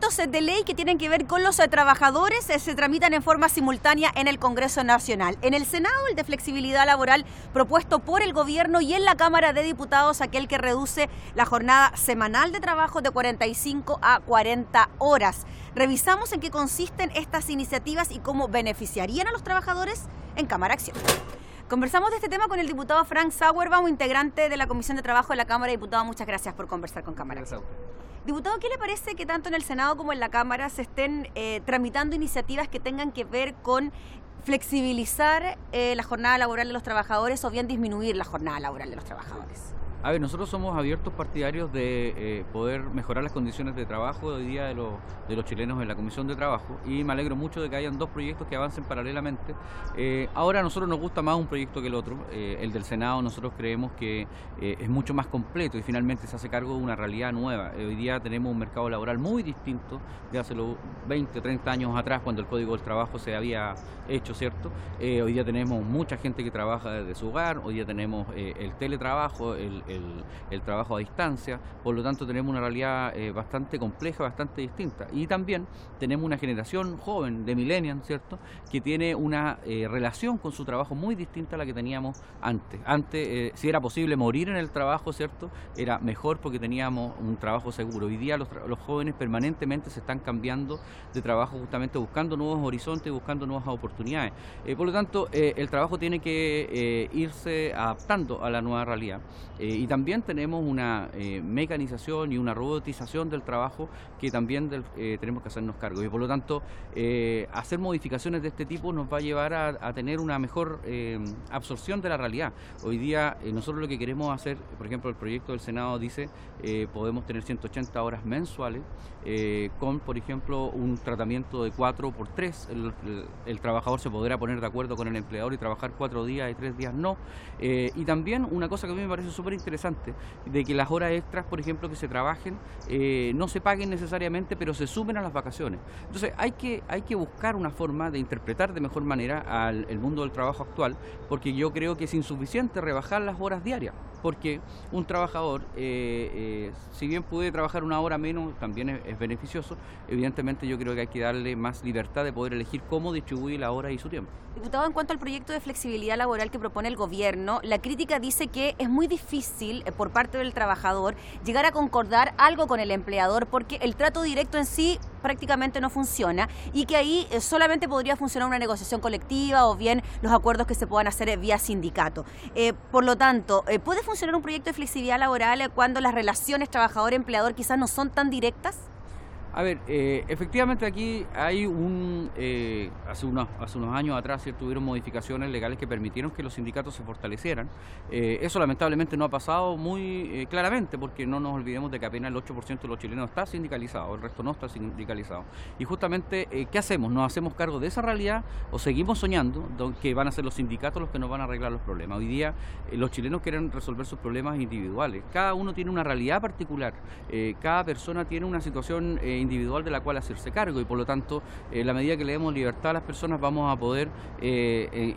proyectos de ley que tienen que ver con los trabajadores se tramitan en forma simultánea en el Congreso Nacional. En el Senado, el de flexibilidad laboral propuesto por el gobierno, y en la Cámara de Diputados, aquel que reduce la jornada semanal de trabajo de 45 a 40 horas. Revisamos en qué consisten estas iniciativas y cómo beneficiarían a los trabajadores en Cámara Acción. Conversamos de este tema con el diputado Frank Sauerbaum, integrante de la Comisión de Trabajo de la Cámara. Diputado, muchas gracias por conversar con Cámara Acción. Diputado, ¿qué le parece que tanto en el Senado como en la Cámara se estén tramitando iniciativas que tengan que ver con flexibilizar la jornada laboral de los trabajadores o bien disminuir la jornada laboral de los trabajadores? A ver, nosotros somos abiertos partidarios de poder mejorar las condiciones de trabajo hoy día de los chilenos en la Comisión de Trabajo, y me alegro mucho de que hayan dos proyectos que avancen paralelamente. Ahora a nosotros nos gusta más un proyecto que el otro. El del Senado nosotros creemos que es mucho más completo y finalmente se hace cargo de una realidad nueva. Hoy día tenemos un mercado laboral muy distinto de hace los 20, 30 años atrás, cuando el Código del Trabajo se había hecho, ¿cierto? Hoy día tenemos mucha gente que trabaja desde su hogar, hoy día tenemos el teletrabajo, el trabajo a distancia, por lo tanto tenemos una realidad bastante compleja, bastante distinta, y también tenemos una generación joven de millennials, ¿cierto?, que tiene una relación con su trabajo muy distinta a la que teníamos antes. Antes, si era posible morir en el trabajo, ¿cierto?, era mejor porque teníamos un trabajo seguro. Hoy día los jóvenes permanentemente se están cambiando de trabajo, justamente buscando nuevos horizontes, buscando nuevas oportunidades. Por lo tanto, el trabajo tiene que irse adaptando a la nueva realidad. Y también tenemos una mecanización y una robotización del trabajo que también tenemos que hacernos cargo. Y por lo tanto, hacer modificaciones de este tipo nos va a llevar a tener una mejor absorción de la realidad. Hoy día nosotros lo que queremos hacer, por ejemplo, el proyecto del Senado dice podemos tener 180 horas mensuales con, por ejemplo, un tratamiento de 4x3. El trabajador se podrá poner de acuerdo con el empleador y trabajar 4 días y 3 días no. Y también una cosa que a mí me parece súper interesante, de que las horas extras, por ejemplo, que se trabajen, no se paguen necesariamente, pero se sumen a las vacaciones. Entonces hay que buscar una forma de interpretar de mejor manera el mundo del trabajo actual, porque yo creo que es insuficiente rebajar las horas diarias, porque un trabajador, si bien puede trabajar una hora menos, también es beneficioso. Evidentemente yo creo que hay que darle más libertad de poder elegir cómo distribuir la hora y su tiempo. Diputado, en cuanto al proyecto de flexibilidad laboral que propone el gobierno, la crítica dice que es muy difícil por parte del trabajador llegar a concordar algo con el empleador, porque el trato directo en sí prácticamente no funciona, y que ahí solamente podría funcionar una negociación colectiva o bien los acuerdos que se puedan hacer vía sindicato. Por lo tanto, ¿puede funcionar un proyecto de flexibilidad laboral cuando las relaciones trabajador-empleador quizás no son tan directas? A ver, efectivamente aquí hay hace unos años atrás, ¿cierto?, hubieron modificaciones legales que permitieron que los sindicatos se fortalecieran. Eso lamentablemente no ha pasado muy claramente, porque no nos olvidemos de que apenas el 8% de los chilenos está sindicalizado, el resto no está sindicalizado. Y justamente, ¿qué hacemos? ¿Nos hacemos cargo de esa realidad o seguimos soñando que van a ser los sindicatos los que nos van a arreglar los problemas? Hoy día los chilenos quieren resolver sus problemas individuales. Cada uno tiene una realidad particular, cada persona tiene una situación individual de la cual hacerse cargo, y por lo tanto, la medida que le demos libertad a las personas, vamos a poder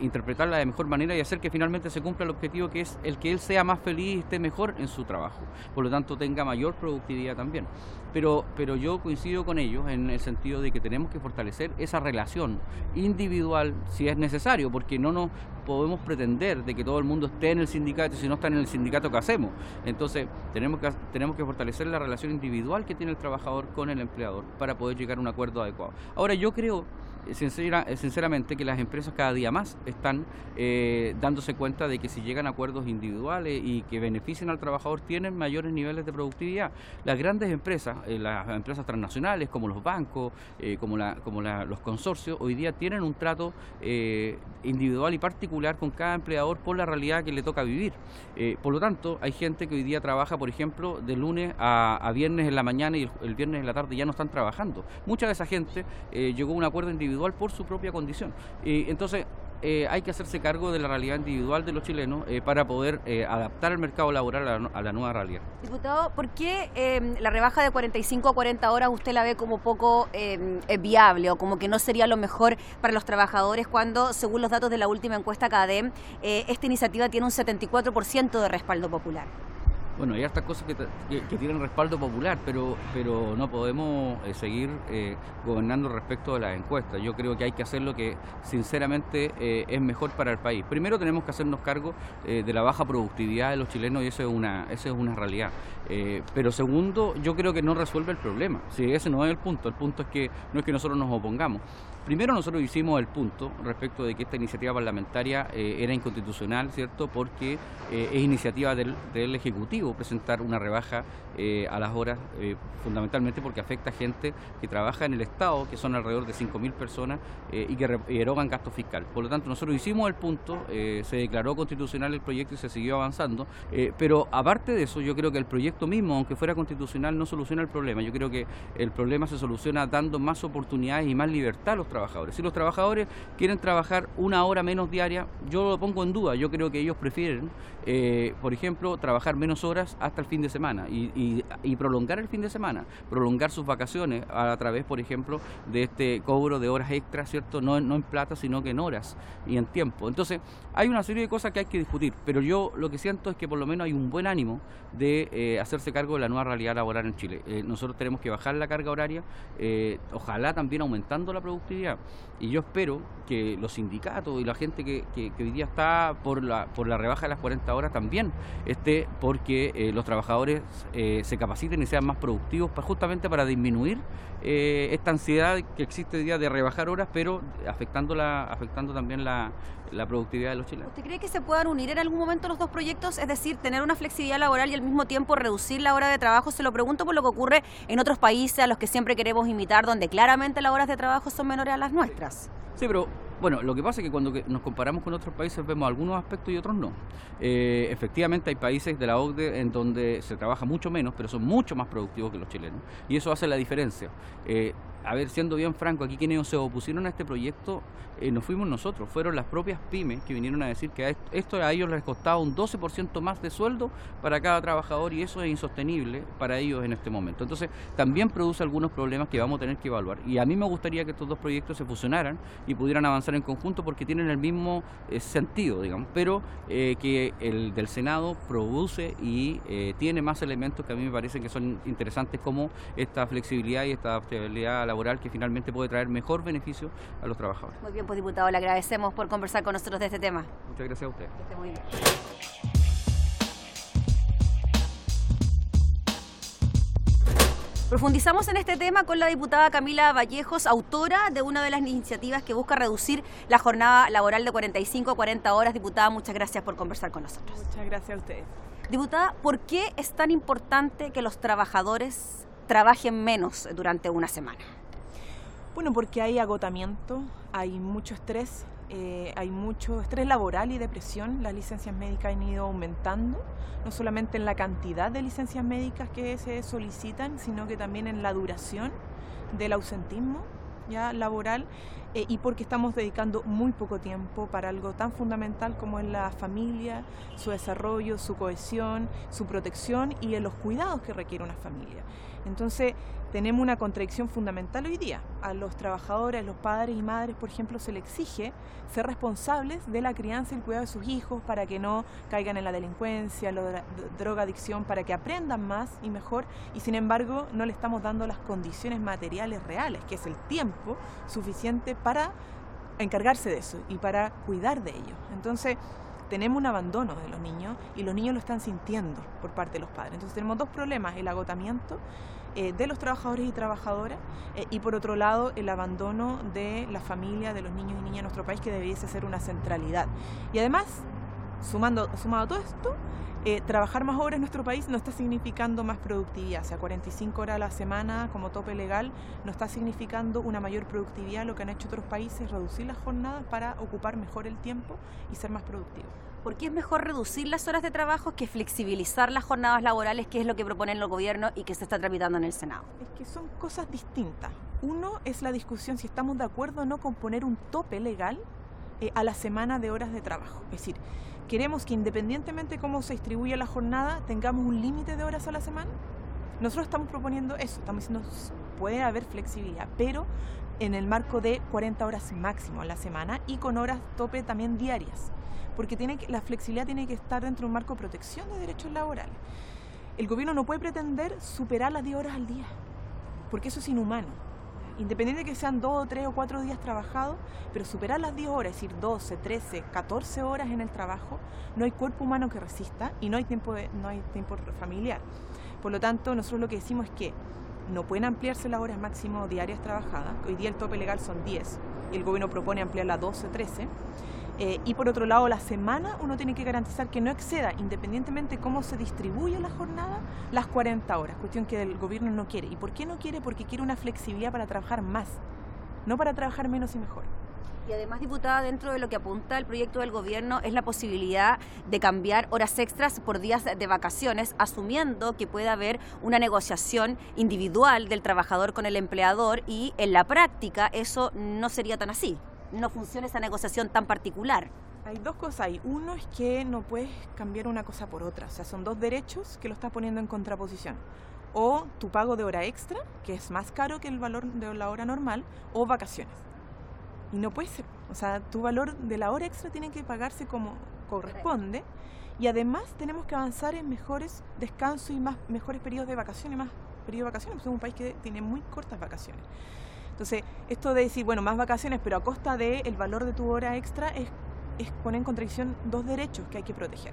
interpretarla de mejor manera y hacer que finalmente se cumpla el objetivo, que es el que él sea más feliz y esté mejor en su trabajo, por lo tanto tenga mayor productividad también. Pero yo coincido con ellos en el sentido de que tenemos que fortalecer esa relación individual si es necesario, porque no nos podemos pretender de que todo el mundo esté en el sindicato, y si no está en el sindicato, ¿qué hacemos? Entonces tenemos que fortalecer la relación individual que tiene el trabajador con el empleador para poder llegar a un acuerdo adecuado. Ahora, yo creo sinceramente que las empresas cada día más están dándose cuenta de que si llegan a acuerdos individuales y que beneficien al trabajador, tienen mayores niveles de productividad. Las grandes empresas, las empresas transnacionales como los bancos, como los consorcios, hoy día tienen un trato individual y particular con cada empleador por la realidad que le toca vivir. Por lo tanto, hay gente que hoy día trabaja, por ejemplo, de lunes a viernes en la mañana, y el viernes en la tarde ya no están trabajando. Mucha de esa gente llegó a un acuerdo individual por su propia condición. Entonces, hay que hacerse cargo de la realidad individual de los chilenos para poder adaptar el mercado laboral a la nueva realidad. Diputado, ¿por qué la rebaja de 45 a 40 horas usted la ve como poco viable, o como que no sería lo mejor para los trabajadores, cuando, según los datos de la última encuesta CADEM, esta iniciativa tiene un 74% de respaldo popular? Bueno, hay hartas cosas que tienen respaldo popular, pero no podemos seguir gobernando respecto de las encuestas. Yo creo que hay que hacer lo que sinceramente es mejor para el país. Primero tenemos que hacernos cargo de la baja productividad de los chilenos y eso es una realidad. Pero segundo, yo creo que no resuelve el problema. Sí, ese no es el punto es que no es que nosotros nos opongamos. Primero nosotros hicimos el punto respecto de que esta iniciativa parlamentaria era inconstitucional, ¿cierto? Porque es iniciativa del Ejecutivo presentar una rebaja a las horas, fundamentalmente porque afecta a gente que trabaja en el Estado, que son alrededor de 5.000 personas y que erogan gasto fiscal. Por lo tanto, nosotros hicimos el punto, se declaró constitucional el proyecto y se siguió avanzando, pero aparte de eso, yo creo que el proyecto mismo, aunque fuera constitucional, no soluciona el problema. Yo creo que el problema se soluciona dando más oportunidades y más libertad a los trabajadores. Si los trabajadores quieren trabajar una hora menos diaria, yo lo pongo en duda. Yo creo que ellos prefieren, por ejemplo, trabajar menos horas hasta el fin de semana y prolongar el fin de semana, prolongar sus vacaciones a través, por ejemplo, de este cobro de horas extras, ¿cierto? No en plata, sino que en horas y en tiempo. Entonces, hay una serie de cosas que hay que discutir, pero yo lo que siento es que por lo menos hay un buen ánimo de hacerse cargo de la nueva realidad laboral en Chile. Nosotros tenemos que bajar la carga horaria, ojalá también aumentando la productividad. Y yo espero que los sindicatos y la gente que hoy día está por la rebaja de las 40 horas también esté porque los trabajadores se capaciten y sean más productivos justamente para disminuir esta ansiedad que existe hoy día de rebajar horas, pero afectando también la productividad de los chilenos. ¿Usted cree que se puedan unir en algún momento los dos proyectos? Es decir, tener una flexibilidad laboral y al mismo tiempo reducir la hora de trabajo. Se lo pregunto por lo que ocurre en otros países a los que siempre queremos imitar, donde claramente las horas de trabajo son menores a las nuestras. Sí, pero bueno, lo que pasa es que cuando nos comparamos con otros países vemos algunos aspectos y otros no. Efectivamente hay países de la OCDE en donde se trabaja mucho menos, pero son mucho más productivos que los chilenos. Y eso hace la diferencia. A ver, siendo bien franco, aquí quienes se opusieron a este proyecto no fuimos nosotros, fueron las propias pymes que vinieron a decir que esto a ellos les costaba un 12% más de sueldo para cada trabajador y eso es insostenible para ellos en este momento. Entonces, también produce algunos problemas que vamos a tener que evaluar. Y a mí me gustaría que estos dos proyectos se fusionaran y pudieran avanzar en conjunto porque tienen el mismo sentido, digamos, pero que el del Senado produce y tiene más elementos que a mí me parecen que son interesantes, como esta flexibilidad y esta adaptabilidad laboral que finalmente puede traer mejor beneficio a los trabajadores. Muy bien, pues diputado, le agradecemos por conversar con nosotros de este tema. Muchas gracias a usted. Que esté muy bien. Profundizamos en este tema con la diputada Camila Vallejos, autora de una de las iniciativas que busca reducir la jornada laboral de 45 a 40 horas. Diputada, muchas gracias por conversar con nosotros. Muchas gracias a ustedes. Diputada, ¿por qué es tan importante que los trabajadores trabajen menos durante una semana? Bueno, porque hay agotamiento, hay mucho estrés laboral y depresión. Las licencias médicas han ido aumentando, no solamente en la cantidad de licencias médicas que se solicitan, sino que también en la duración del ausentismo ya laboral, y porque estamos dedicando muy poco tiempo para algo tan fundamental como es la familia, su desarrollo, su cohesión, su protección y en los cuidados que requiere una familia. Entonces, tenemos una contradicción fundamental hoy día. A los trabajadores, los padres y madres, por ejemplo, se les exige ser responsables de la crianza y el cuidado de sus hijos para que no caigan en la delincuencia, la drogadicción, para que aprendan más y mejor, y sin embargo no le estamos dando las condiciones materiales reales, que es el tiempo suficiente para encargarse de eso y para cuidar de ellos. Entonces, tenemos un abandono de los niños y los niños lo están sintiendo por parte de los padres. Entonces tenemos dos problemas: el agotamiento de los trabajadores y trabajadoras y por otro lado el abandono de la familia, de los niños y niñas en nuestro país, que debiese ser una centralidad. Y además, sumado a todo esto, trabajar más horas en nuestro país no está significando más productividad. O sea, 45 horas a la semana como tope legal no está significando una mayor productividad. Lo que han hecho otros países es reducir las jornadas para ocupar mejor el tiempo y ser más productivos. ¿Por qué es mejor reducir las horas de trabajo que flexibilizar las jornadas laborales, que es lo que proponen el gobierno y que se está tramitando en el Senado? Es que son cosas distintas. Uno es la discusión si estamos de acuerdo o no con poner un tope legal a la semana de horas de trabajo. Es decir, queremos que independientemente de cómo se distribuya la jornada, tengamos un límite de horas a la semana. Nosotros estamos proponiendo eso, estamos diciendo puede haber flexibilidad, pero en el marco de 40 horas máximo a la semana y con horas tope también diarias, porque la flexibilidad tiene que estar dentro de un marco de protección de derechos laborales. el gobierno no puede pretender superar las 10 horas al día, porque eso es inhumano. Independiente de que sean 2, 3 o 4 días trabajados, pero superar las 10 horas, es decir, 12, 13, 14 horas en el trabajo, no hay cuerpo humano que resista y no hay tiempo familiar. Por lo tanto, nosotros lo que decimos es que no pueden ampliarse las horas máximo diarias trabajadas. Hoy día el tope legal son 10 y el gobierno propone ampliarla a 12, 13. Y por otro lado, la semana uno tiene que garantizar que no exceda, independientemente de cómo se distribuye la jornada, las 40 horas, cuestión que el gobierno no quiere. ¿Y por qué no quiere? Porque quiere una flexibilidad para trabajar más, no para trabajar menos y mejor. Y además, diputada, dentro de lo que apunta el proyecto del gobierno es la posibilidad de cambiar horas extras por días de vacaciones, asumiendo que puede haber una negociación individual del trabajador con el empleador y en la práctica eso no sería tan así. No funciona esa negociación tan particular. Hay dos cosas ahí. Uno es que no puedes cambiar una cosa por otra. O sea, son dos derechos que lo estás poniendo en contraposición. O tu pago de hora extra, que es más caro que el valor de la hora normal, o vacaciones. Y no puede ser. O sea, tu valor de la hora extra tiene que pagarse como corresponde. Y además tenemos que avanzar en mejores descansos y mejores periodos de vacaciones, más periodos de vacaciones. Somos un país que tiene muy cortas vacaciones. Entonces, esto de decir, bueno, más vacaciones, pero a costa del valor de tu hora extra, es poner en contradicción dos derechos que hay que proteger.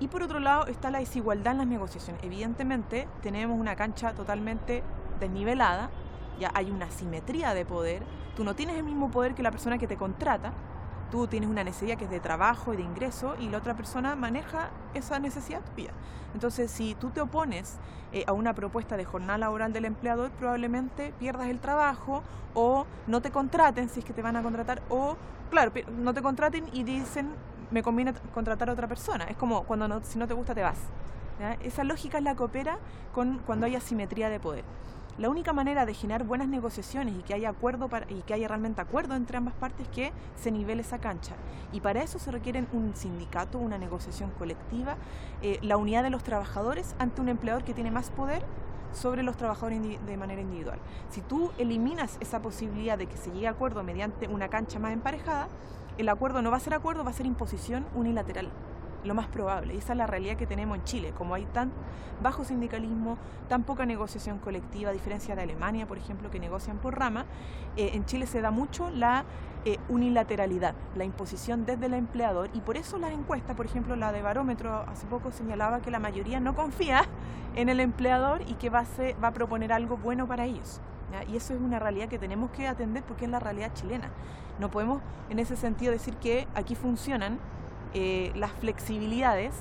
Y por otro lado está la desigualdad en las negociaciones. Evidentemente, tenemos una cancha totalmente desnivelada, ya hay una asimetría de poder. Tú no tienes el mismo poder que la persona que te contrata. Tú tienes una necesidad que es de trabajo y de ingreso y la otra persona maneja esa necesidad tuya. Entonces, si tú te opones a una propuesta de jornada laboral del empleador, probablemente pierdas el trabajo o no te contraten si es que te van a contratar o, claro, no te contraten y dicen, me conviene contratar a otra persona. Es como cuando si no te gusta te vas. ¿Ya? Esa lógica es la que opera cuando hay asimetría de poder. La única manera de generar buenas negociaciones y que haya y que haya realmente acuerdo entre ambas partes es que se nivele esa cancha. Y para eso se requiere un sindicato, una negociación colectiva, la unidad de los trabajadores ante un empleador que tiene más poder sobre los trabajadores de manera individual. Si tú eliminas esa posibilidad de que se llegue a acuerdo mediante una cancha más emparejada, el acuerdo no va a ser acuerdo, va a ser imposición unilateral. Lo más probable, y esa es la realidad que tenemos en Chile, como hay tan bajo sindicalismo, tan poca negociación colectiva, a diferencia de Alemania, por ejemplo, que negocian por rama, en Chile se da mucho la unilateralidad, la imposición desde el empleador, y por eso las encuestas, por ejemplo, la de Barómetro hace poco señalaba que la mayoría no confía en el empleador y que va a proponer algo bueno para ellos. ¿Ya? Y eso es una realidad que tenemos que atender porque es la realidad chilena. No podemos en ese sentido decir que aquí funcionan las flexibilidades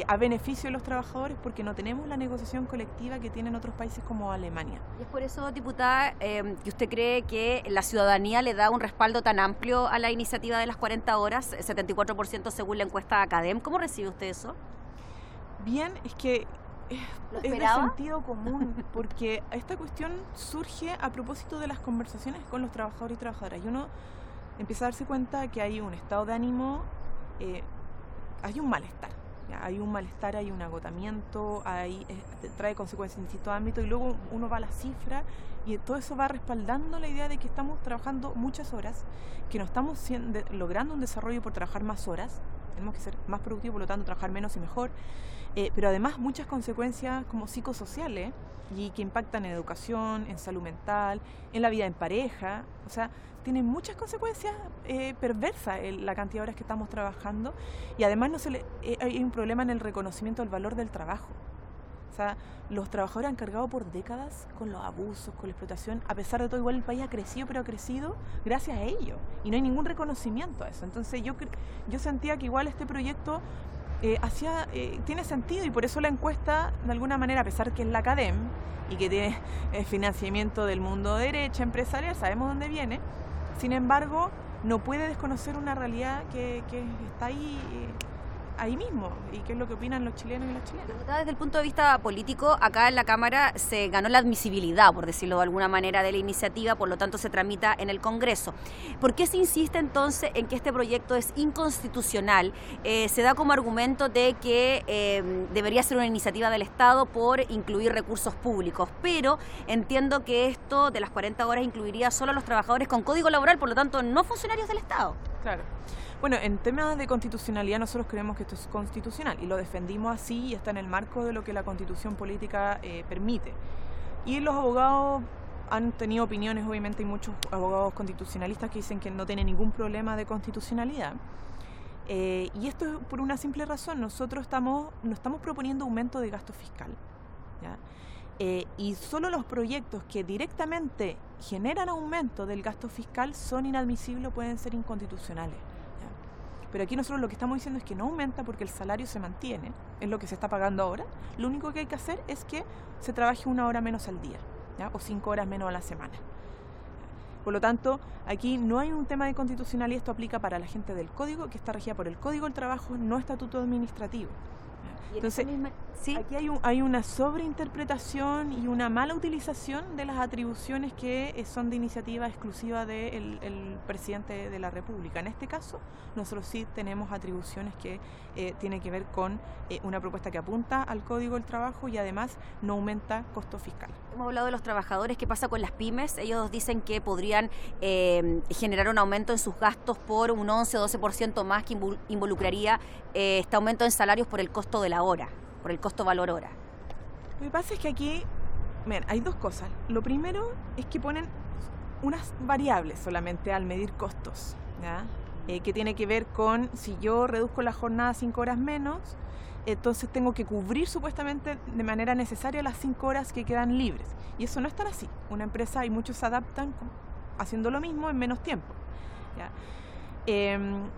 a beneficio de los trabajadores porque no tenemos la negociación colectiva que tienen otros países como Alemania. Y es por eso, diputada, que usted cree que la ciudadanía le da un respaldo tan amplio a la iniciativa de las 40 horas, 74% según la encuesta Academ. ¿Cómo recibe usted eso? Bien, es que es de sentido común, porque esta cuestión surge a propósito de las conversaciones con los trabajadores y trabajadoras. Y uno empieza a darse cuenta que hay un estado de ánimo, hay un malestar. ¿Ya? Hay un malestar, hay un agotamiento, trae consecuencias en distintos ámbitos y luego uno va a la cifra y todo eso va respaldando la idea de que estamos trabajando muchas horas, que no estamos logrando un desarrollo por trabajar más horas, tenemos que ser más productivos, por lo tanto trabajar menos y mejor, pero además muchas consecuencias como psicosociales y que impactan en educación, en salud mental, en la vida en pareja, o sea, tiene muchas consecuencias perversas la cantidad de horas que estamos trabajando y además hay un problema en el reconocimiento del valor del trabajo. O sea, los trabajadores han cargado por décadas con los abusos, con la explotación. A pesar de todo, igual el país ha crecido, pero ha crecido gracias a ello. Y no hay ningún reconocimiento a eso. Entonces yo sentía que igual este proyecto tiene sentido y por eso la encuesta, de alguna manera, a pesar que es la Academ y que tiene financiamiento del mundo de derecha, empresarial, sabemos dónde viene. Sin embargo, no puede desconocer una realidad que está ahí mismo y qué es lo que opinan los chilenos y las chilenas. Desde el punto de vista político, acá en la Cámara se ganó la admisibilidad, por decirlo de alguna manera, de la iniciativa, por lo tanto se tramita en el Congreso. ¿Por qué se insiste entonces en que este proyecto es inconstitucional? Se da como argumento de que debería ser una iniciativa del Estado por incluir recursos públicos, pero entiendo que esto de las 40 horas incluiría solo a los trabajadores con código laboral, por lo tanto no funcionarios del Estado. Claro. Bueno, en temas de constitucionalidad nosotros creemos que esto es constitucional y lo defendimos así y está en el marco de lo que la Constitución política permite. Y los abogados han tenido opiniones, obviamente hay muchos abogados constitucionalistas que dicen que no tiene ningún problema de constitucionalidad. Y esto es por una simple razón, nosotros no estamos proponiendo aumento de gasto fiscal, ¿ya? Y solo los proyectos que directamente generan aumento del gasto fiscal son inadmisibles o pueden ser inconstitucionales, ¿ya? Pero aquí nosotros lo que estamos diciendo es que no aumenta porque el salario se mantiene, es lo que se está pagando ahora. Lo único que hay que hacer es que se trabaje 1 hora menos al día, ¿ya? O 5 horas menos a la semana. Por lo tanto, aquí no hay un tema de constitucionalidad, esto aplica para la gente del Código, que está regida por el Código del Trabajo, no estatuto administrativo. Entonces, ¿sí? Aquí hay una sobreinterpretación y una mala utilización de las atribuciones que son de iniciativa exclusiva del presidente de la República. En este caso, nosotros sí tenemos atribuciones que tienen que ver con una propuesta que apunta al Código del Trabajo y además no aumenta costo fiscal. Hemos hablado de los trabajadores, ¿qué pasa con las pymes? Ellos dicen que podrían generar un aumento en sus gastos por un 11 o 12% más que involucraría este aumento en salarios por el costo de la hora, por el costo valor hora. Lo que pasa es que aquí, miren, hay dos cosas. Lo primero es que ponen unas variables solamente al medir costos, ¿ya? Que tiene que ver con si yo reduzco la jornada a 5 horas menos, entonces tengo que cubrir supuestamente de manera necesaria las 5 horas que quedan libres. Y eso no es tan así. Una empresa y muchos se adaptan haciendo lo mismo en menos tiempo, ¿ya?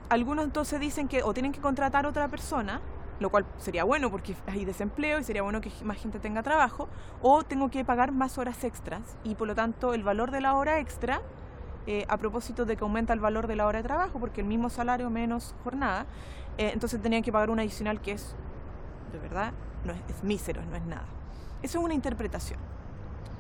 Algunos entonces dicen que o tienen que contratar a otra persona, lo cual sería bueno porque hay desempleo y sería bueno que más gente tenga trabajo, o tengo que pagar más horas extras y por lo tanto el valor de la hora extra, a propósito de que aumenta el valor de la hora de trabajo porque el mismo salario menos jornada, entonces tenían que pagar un adicional que es, de verdad, es mísero, no es nada. Eso es una interpretación.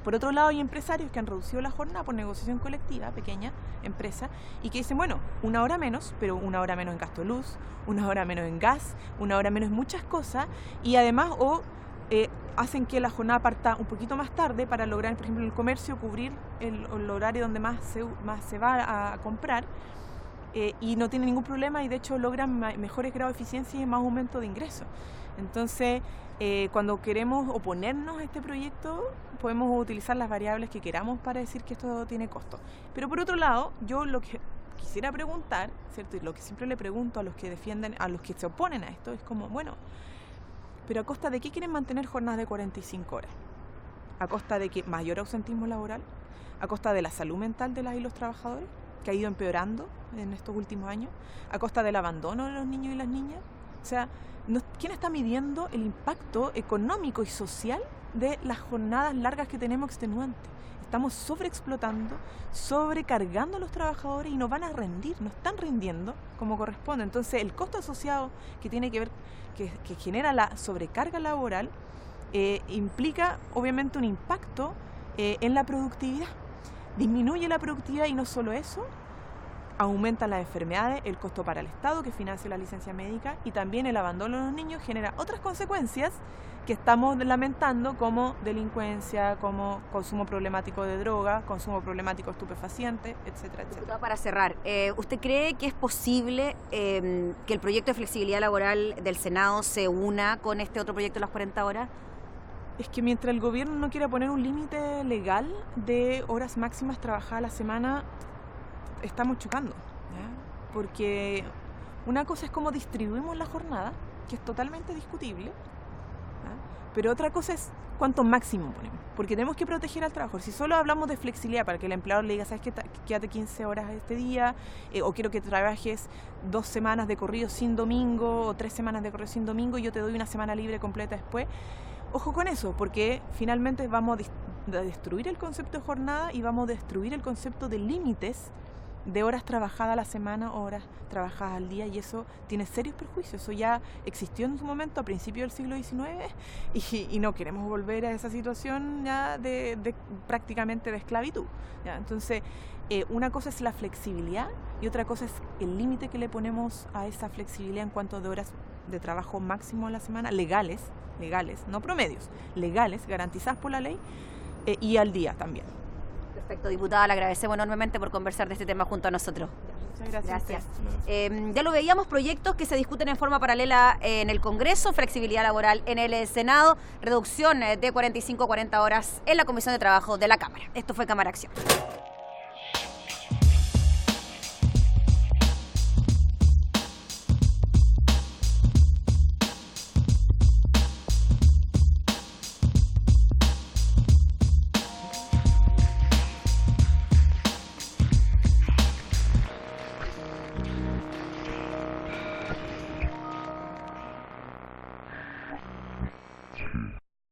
Por otro lado, hay empresarios que han reducido la jornada por negociación colectiva, pequeña empresa, y que dicen, bueno, 1 hora menos, pero 1 hora menos en gasto de luz, 1 hora menos en gas, 1 hora menos en muchas cosas, y además hacen que la jornada parta un poquito más tarde para lograr, por ejemplo, en el comercio, cubrir el horario donde más se va a comprar, y no tienen ningún problema y de hecho logran mejores grados de eficiencia y más aumento de ingresos. Entonces, cuando queremos oponernos a este proyecto, podemos utilizar las variables que queramos para decir que esto tiene costo. Pero por otro lado, yo lo que quisiera preguntar, ¿cierto? Y lo que siempre le pregunto a los que defienden, a los que se oponen a esto, es como, bueno, ¿pero a costa de qué quieren mantener jornadas de 45 horas? ¿A costa de que mayor ausentismo laboral? ¿A costa de la salud mental de las y los trabajadores, que ha ido empeorando en estos últimos años? ¿A costa del abandono de los niños y las niñas? O sea, ¿quién está midiendo el impacto económico y social de las jornadas largas que tenemos extenuantes? Estamos sobreexplotando, sobrecargando a los trabajadores y no van a rendir, no están rindiendo como corresponde. Entonces, el costo asociado que tiene que ver, que genera la sobrecarga laboral, implica obviamente un impacto en la productividad. Disminuye la productividad y no solo eso, aumentan las enfermedades, el costo para el Estado que financia la licencia médica y también el abandono de los niños genera otras consecuencias que estamos lamentando como delincuencia, como consumo problemático de droga, consumo problemático de estupefacientes, etcétera, etcétera. Para cerrar, ¿usted cree que es posible que el proyecto de flexibilidad laboral del Senado se una con este otro proyecto de las 40 horas? Es que mientras el gobierno no quiera poner un límite legal de horas máximas trabajadas a la semana, estamos chocando, ¿ya? Porque una cosa es cómo distribuimos la jornada, que es totalmente discutible, ¿ya? Pero otra cosa es cuánto máximo ponemos, porque tenemos que proteger al trabajador. Si solo hablamos de flexibilidad para que el empleador le diga, ¿sabes qué? Quédate 15 horas este día, o quiero que trabajes 2 semanas de corrido sin domingo, o 3 semanas de corrido sin domingo, y yo te doy una semana libre completa después. Ojo con eso, porque finalmente vamos a destruir el concepto de jornada y vamos a destruir el concepto de límites de horas trabajadas a la semana, horas trabajadas al día, y eso tiene serios perjuicios. Eso ya existió en su momento a principios del siglo XIX y no queremos volver a esa situación ya de prácticamente de esclavitud, ¿ya? Entonces, una cosa es la flexibilidad y otra cosa es el límite que le ponemos a esa flexibilidad en cuanto de horas de trabajo máximo a la semana, legales, no promedios, legales, garantizadas por la ley, y al día también. Perfecto, diputada, le agradecemos enormemente por conversar de este tema junto a nosotros. Muchas gracias. Ya lo veíamos, proyectos que se discuten en forma paralela en el Congreso, flexibilidad laboral en el Senado, reducción de 45 a 40 horas en la Comisión de Trabajo de la Cámara. Esto fue Cámara Acción.